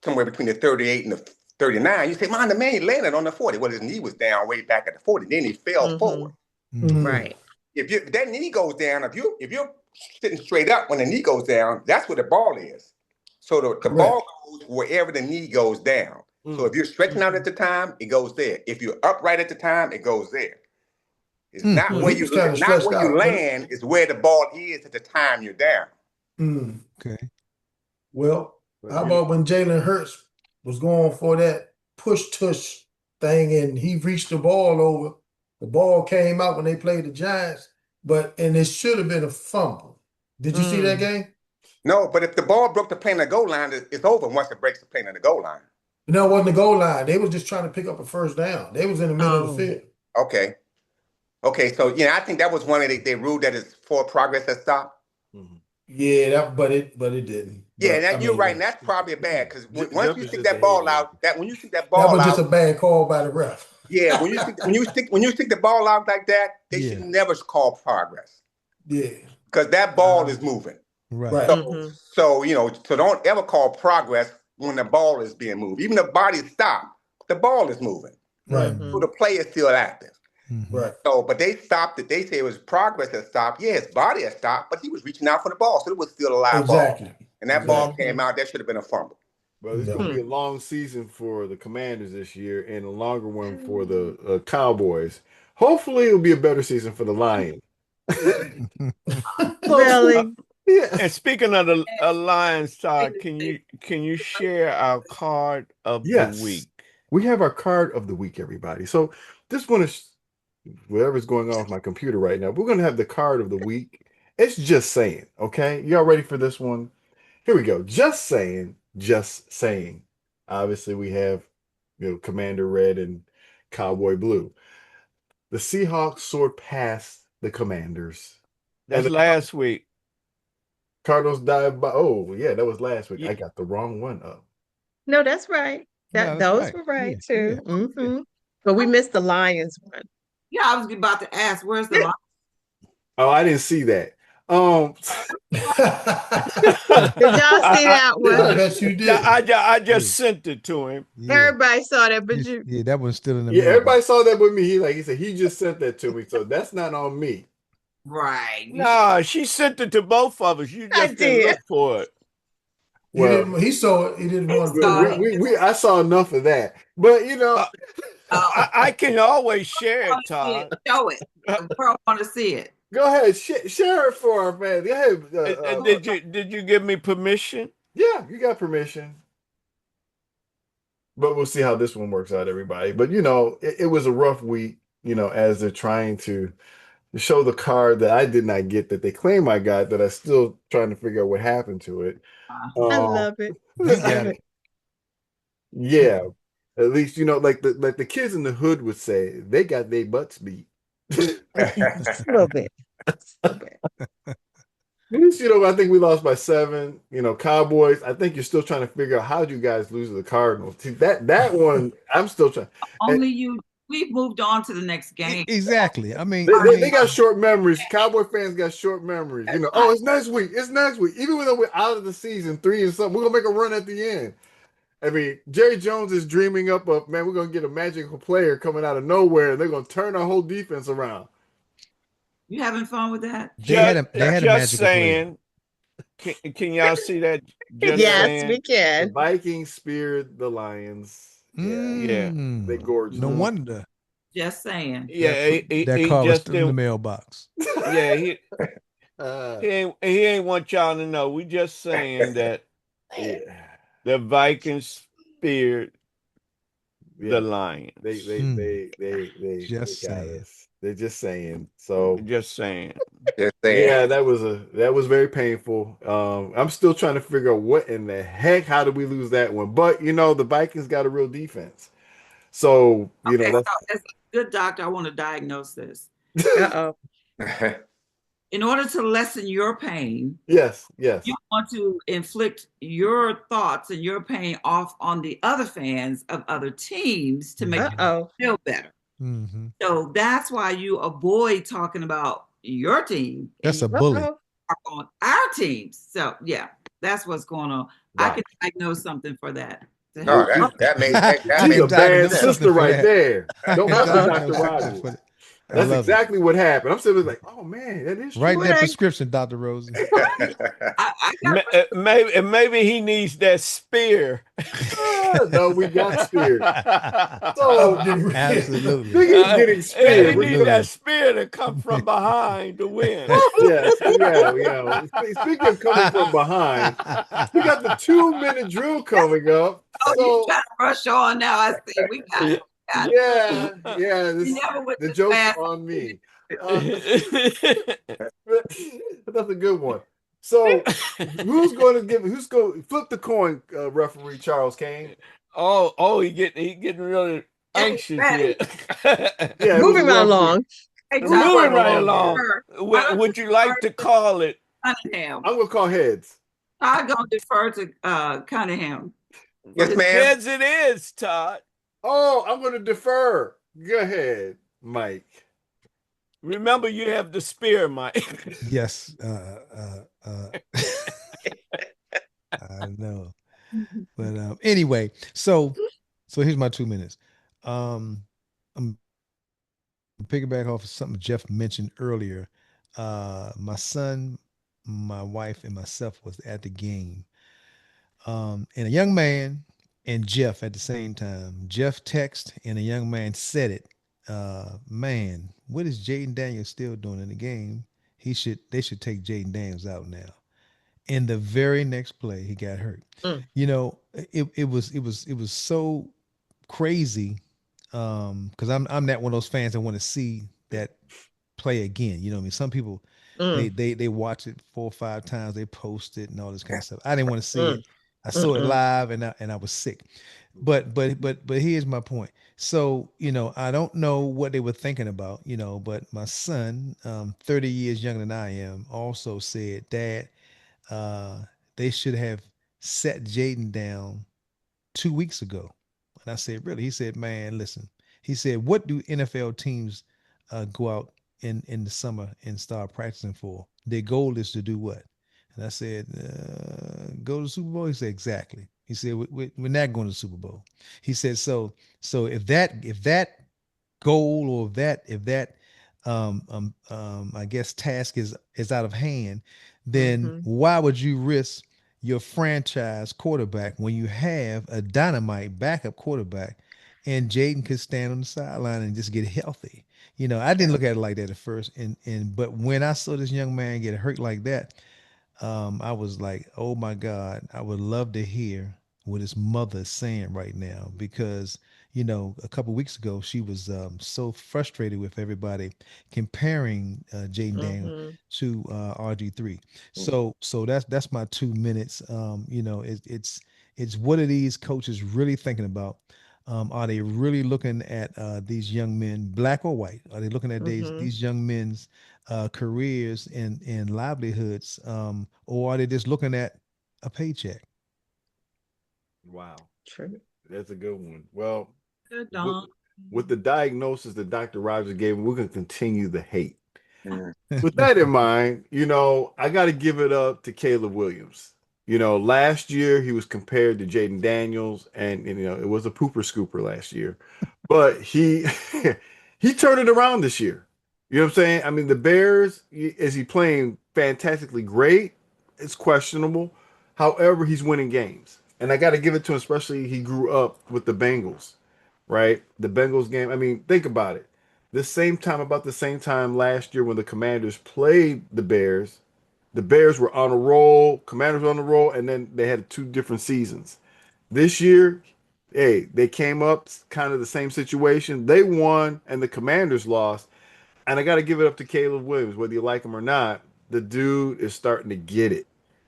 somewhere between the 38 and the 39. You say, man, the man landed on the 40. Well, his knee was down way back at the 40. Then he fell forward. Right. If that knee goes down, if you're sitting straight up when the knee goes down, that's where the ball is. So the ball goes wherever the knee goes down. So if you're stretching out at the time, it goes there. If you're upright at the time, it goes there. It's not where you land, it's where the ball is at the time you're down. Okay. Well, how about when Jalen Hurts was going for that push-tush thing and he reached the ball over, the ball came out when they played the Giants, and it should have been a fumble. Did you see that game? No, but if the ball broke the plane of the goal line, it's over once it breaks the plane of the goal line. No, it wasn't the goal line. They were just trying to pick up a first down. They was in the middle of the field. Okay. So I think that was one of they ruled that it's for progress that stopped. Yeah, but it didn't. Yeah, you're right, and that's probably bad because once you stick that ball out, that was just a bad call by the ref. Yeah, when you stick the ball out like that, they should never call progress. Yeah, because that ball is moving. Right. So don't ever call progress when the ball is being moved. Even the body stopped, the ball is moving. Right. So the play is still active. Right. So, but they stopped it. They say it was progress that stopped. Yeah, his body had stopped, but he was reaching out for the ball, so it was still a live ball. And that ball came out. That should have been a fumble. Well, it's going to be a long season for the Commanders this year and a longer one for the Cowboys. Hopefully, it'll be a better season for the Lions. Really? Yeah. And speaking of the Lions, Todd, can you share our card of the week? We have our card of the week, everybody. So this one is whatever's going on with my computer right now. We're going to have the card of the week. It's just saying, okay? Y'all ready for this one? Here we go. Just saying. Obviously, we have Commander Red and Cowboy Blue. The Seahawks soared past the Commanders. That's last week. Cardinals died by. Oh, yeah, that was last week. I got the wrong one up. No, that's right. Those were right too. But we missed the Lions one. Yeah, I was about to ask, where's the Lions? Oh, I didn't see that. Did y'all see that one? I bet you did. I just sent it to him. Everybody saw that, but you. Yeah, that one's still in the. Yeah, everybody saw that with me. He said he just sent that to me, so that's not on me. Right. No, she sent it to both of us. You just didn't look for it. Well, he saw it. He didn't want to. I saw enough of that, but I can always share it, Todd. Show it. I want to see it. Go ahead, share it for our fans. Go ahead. Did you give me permission? Yeah, you got permission. But we'll see how this one works out, everybody. But it was a rough week, as they're trying to show the card that I did not get that they claim I got, that I'm still trying to figure out what happened to it. I love it. You got it. Yeah. At least, like the kids in the hood would say, they got their butts beat. A little bit. At least, I think we lost by 7. Cowboys, I think you're still trying to figure out how you guys lose to the Cardinals. See, that one, I'm still trying. We've moved on to the next game. Exactly. I mean, they got short memories. Cowboy fans got short memories. Oh, it's next week. It's next week. Even though we're out of the season, 3 and something, we're gonna make a run at the end. I mean, Jerry Jones is dreaming up of, man, we're gonna get a magical player coming out of nowhere, and they're gonna turn our whole defense around. You having fun with that? They had a magical saying. Can y'all see that? Yes, saying, we can. The Vikings speared the Lions. Yeah, they gorged. No them. wonder. Just saying. Yeah, that call was still in the mailbox. Yeah, he ain't want y'all to know. We just saying that the Vikings speared the Lions. They just got saying. us. They're just saying. So just saying. Yeah, that was very painful. I'm still trying to figure out what in the heck, how did we lose that one? But the Vikings got a real defense. So as a good doctor, I want to diagnose this. Uh-oh. In order to lessen your pain, yes, you want to inflict your thoughts and your pain off on the other fans of other teams to make you feel better. Mm-hmm. So that's why you avoid talking about your team. That's a bully. On our teams. So yeah, that's what's going on. Right. I can diagnose something for that. No, that makes She's a bad sister right there. Don't mess with Dr. Rogers. That's exactly what happened. I'm sitting there like, oh man, that is true. Write that prescription, Dr. Rosie. Maybe he needs that spear. No, we got spear. So absolutely. Getting spear. We need that spear to come from behind to win. Yeah. Speaking of coming from behind, we got the 2-minute drill coming up. Oh, you trying to rush on now? I see. We got it. Yeah. The joke's on me. That's a good one. So, who's going to flip the coin, referee Charles Kane? Oh, he getting really anxious here. Yeah, moving right along. Moving right along. Would you like to call it? Cunningham. I'm going to call heads. I'm going to defer to Cunningham. Yes, ma'am. Heads it is, Todd. Oh, I'm going to defer. Go ahead, Mike. Remember, you have the spear, Mike. Yes. I know. But anyway, so here's my 2 minutes. I'm piggyback off of something Jeff mentioned earlier. My son, my wife, and myself was at the game. And a young man and Jeff at the same time. Jeff texted and a young man said it. Man, what is Jaden Daniels still doing in the game? They should take Jaden Daniels out now. In the very next play, he got hurt. It was so crazy. Because I'm not one of those fans that want to see that play again. You know what I mean? Some people they watch it 4 or 5 times, they post it and all this kind of stuff. I didn't want to see it. I saw it live and I was sick. But here's my point. So, I don't know what they were thinking about, but my son, 30 years younger than I am, also said, Dad, they should have set Jaden down 2 weeks ago. And I said, really? He said, man, listen. He said, what do NFL teams go out in the summer and start practicing for? Their goal is to do what? And I said, go to the Super Bowl? He said, exactly. He said, we're not going to the Super Bowl. He said, so if that goal or if that I guess task is out of hand, then why would you risk your franchise quarterback when you have a dynamite backup quarterback and Jaden could stand on the sideline and just get healthy? I didn't look at it like that at first. But when I saw this young man get hurt like that, I was like, oh my God, I would love to hear what his mother is saying right now, because a couple weeks ago she was so frustrated with everybody comparing Jaden Daniels Mm-hmm. to RG3. So that's my 2 minutes. It's what are these coaches really thinking about? Are they really looking at these young men, black or white? Are they looking at Mm-hmm. these young men's careers and livelihoods, or are they just looking at a paycheck? Wow. True. That's a good one. Well, Good, with, Dawn. with the diagnosis that Dr. Rogers gave him, we're going to continue the hate. Mm. With that in mind, I got to give it up to Caleb Williams. Last year he was compared to Jaden Daniels, and it was a pooper scooper last year, but he he turned it around this year. You know what I'm saying? I mean, the Bears, is he playing fantastically great? It's questionable. However, he's winning games, and I got to give it to him. Especially he grew up with the Bengals, right? The Bengals game. I mean, think about it. About the same time last year when the Commanders played the Bears were on a roll, Commanders were on a roll, and then they had two different seasons. This year, hey, they came up kind of the same situation. They won, and the Commanders lost. And I got to give it up to Caleb Williams, whether you like him or not. The dude is starting to get it.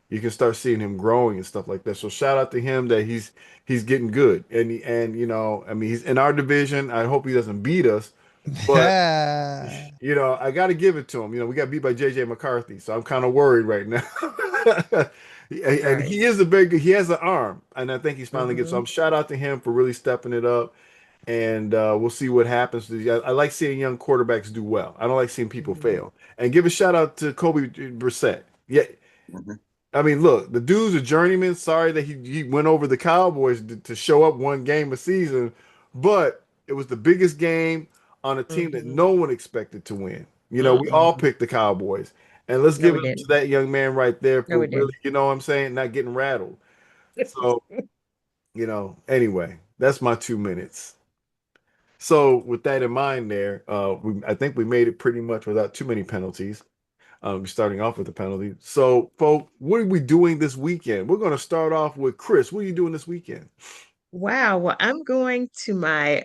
You can start seeing him growing and stuff like that. So shout out to him that he's getting good. And I mean, he's in our division. I hope he doesn't beat us, but I got to give it to him. We got beat by JJ McCarthy, so I'm kind of worried right now. And Right. he is a very good. He has an arm, and I think he's finally good. So Mm-hmm. I'm shout out to him for really stepping it up. And we'll see what happens. I like seeing young quarterbacks do well. I don't like seeing people Mm-hmm. fail. And give a shout out to Kobe Brissett. Yeah, Mhm. I mean, look, the dude's a journeyman. Sorry that he went over the Cowboys to show up one game a season, but it was the biggest game on a team that Mm-hmm. no one expected to win. We Mm-mm. all picked the Cowboys. And let's No, give we it up to didn't. that young man right there No, for we really, didn't. what I'm saying, not getting rattled. So, anyway, that's my 2 minutes. So with that in mind there, I think we made it pretty much without too many penalties. Starting off with the penalty. So, folks, what are we doing this weekend? We're going to start off with Chris. What are you doing this weekend? Wow. Well, I'm going to my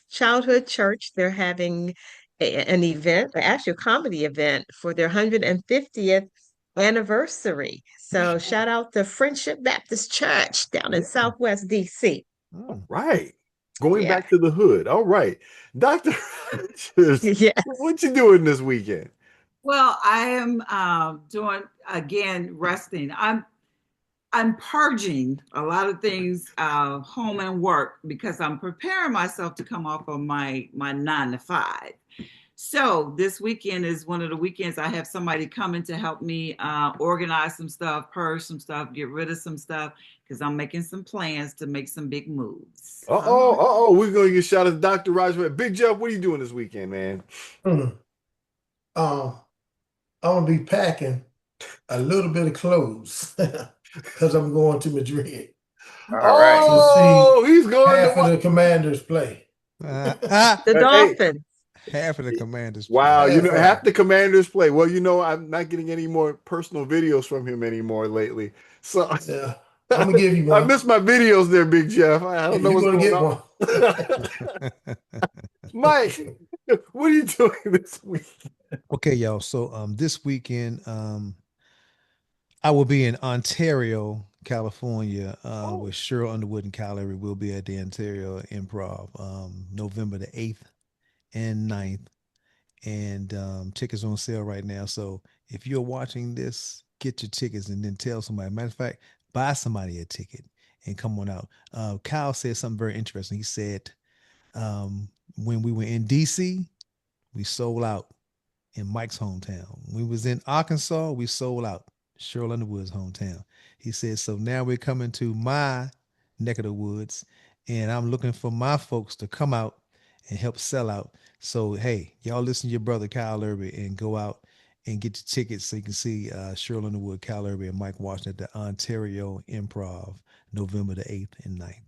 childhood church. They're having an event, actually a comedy event for their 150th anniversary. So shout out to Friendship Baptist Church down in Yeah. Southwest DC. All right. Going Yeah. back to the hood. All right. Dr. Rogers, Yes. what you doing this weekend? Well, I am doing again resting. I'm purging a lot of things home and work because I'm preparing myself to come off of my 9 to 5. So this weekend is one of the weekends I have somebody coming to help me organize some stuff, purge some stuff, get rid of some stuff, because I'm making some plans to make some big moves. We're going to get shout out to Dr. Rogers. Big Jeff, what are you doing this weekend, man? I'm gonna be packing a little bit of clothes because I'm going to Madrid All right. to see He's going half to of the Commanders play. The Hey, Dolphins. half of the Commanders wow, play. Half of half them. the Commanders play. Well, I'm not getting any more personal videos from him anymore lately. So Yeah, I'm gonna give you I one. missed my videos there, Big Jeff. I don't know You're what's gonna going get on. one. Mike, what are you doing this week? Okay, y'all. So this weekend I will be in Ontario, California, with Cheryl Underwood and Kyle Lowry. Will be at the Ontario Improv November the 8th and 9th. And tickets on sale right now. So if you're watching this, get your tickets and then tell somebody. Matter of fact, buy somebody a ticket and come on out. Kyle said something very interesting. He said when we were in DC, we sold out in Mike's hometown. When we was in Arkansas, we sold out. Cheryl Underwood's hometown. He said, so now we're coming to my neck of the woods, and I'm looking for my folks to come out and help sell out. So, hey, y'all listen to your brother Kyle Irby and go out and get your tickets so you can see Cheryl Underwood, Kyle Irby, and Mike Washington at the Ontario Improv, November the 8th and 9th.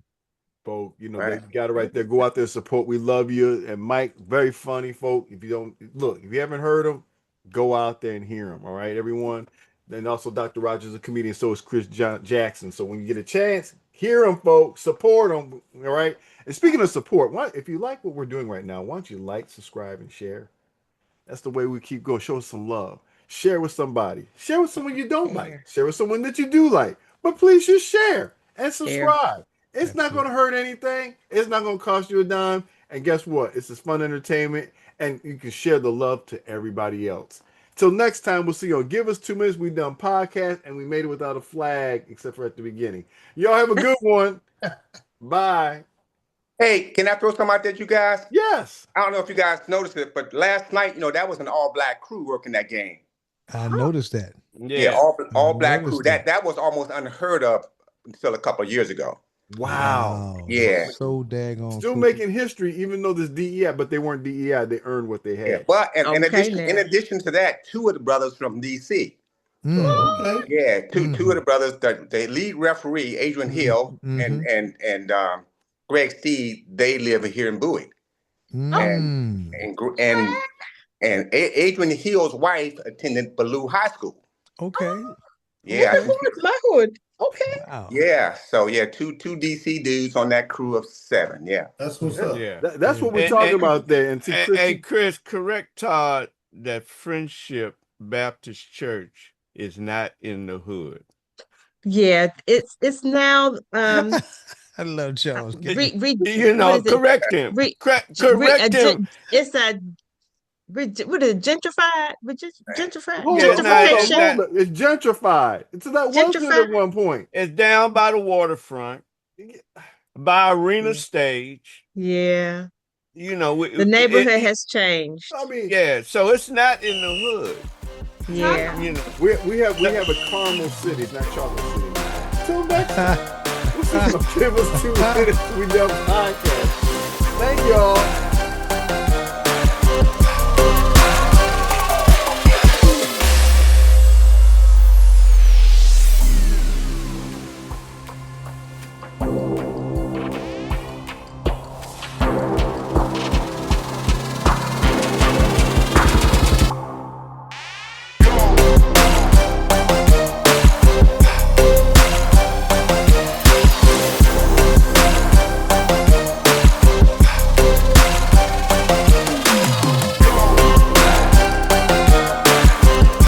Folk, Right. they got it right there. Go out there, support. We love you. And Mike, very funny, folk. If you haven't heard him, go out there and hear him. All right, everyone. And also Dr. Rogers is a comedian, so is Chris Jackson. So when you get a chance, hear them, folks. Support them, all right? And speaking of support, if you like what we're doing right now, why don't you like, subscribe, and share? That's the way we keep going. Show us some love. Share with somebody. Share with someone you don't like. Share with someone that you do like. But please just share and subscribe. It's not going to hurt anything. It's not going to cost you a dime. And guess what? It's just fun entertainment, and you can share the love to everybody else. Till next time, we'll see you on Give Us 2 Minutes. We've done podcast, and we made it without a flag, except for at the beginning. Y'all have a good one. Bye. Hey, can I throw something out there, you guys? Yes. I don't know if you guys noticed it, but last night, that was an all-black crew working that game. I noticed that. Yeah, all black crew. That was almost unheard of until a couple of years ago. Wow. Yeah. So daggone. Still making history, even though there's DEI, but they weren't DEI. They earned what they had. Yeah. Well, in addition to that, 2 of the brothers from DC. Okay. Yeah, two of the brothers, the lead referee, Adrian Hill, and Greg Steed, they live here in Bowie. And Adrian Hill's wife attended Ballou High School. Okay. Yeah. My hood. Okay. Wow. Yeah. So two DC dudes on that crew of 7. Yeah. That's what's up. Yeah. That's what we're talking about there. And Chris, correct Todd that Friendship Baptist Church is not in the hood. Yeah, it's now I love Charles. Correct him. Correct him. It's a what is it, gentrified? Gentrified? Gentrification. It's gentrified. It's that was it at one point. It's down by the waterfront, by Arena Stage. Yeah. The neighborhood has changed. I mean, yeah, so it's not in the hood. Yeah. We have a Carmel City, not Chocolate City. Till next time. Give Us 2 Minutes. We done podcast. Thank y'all.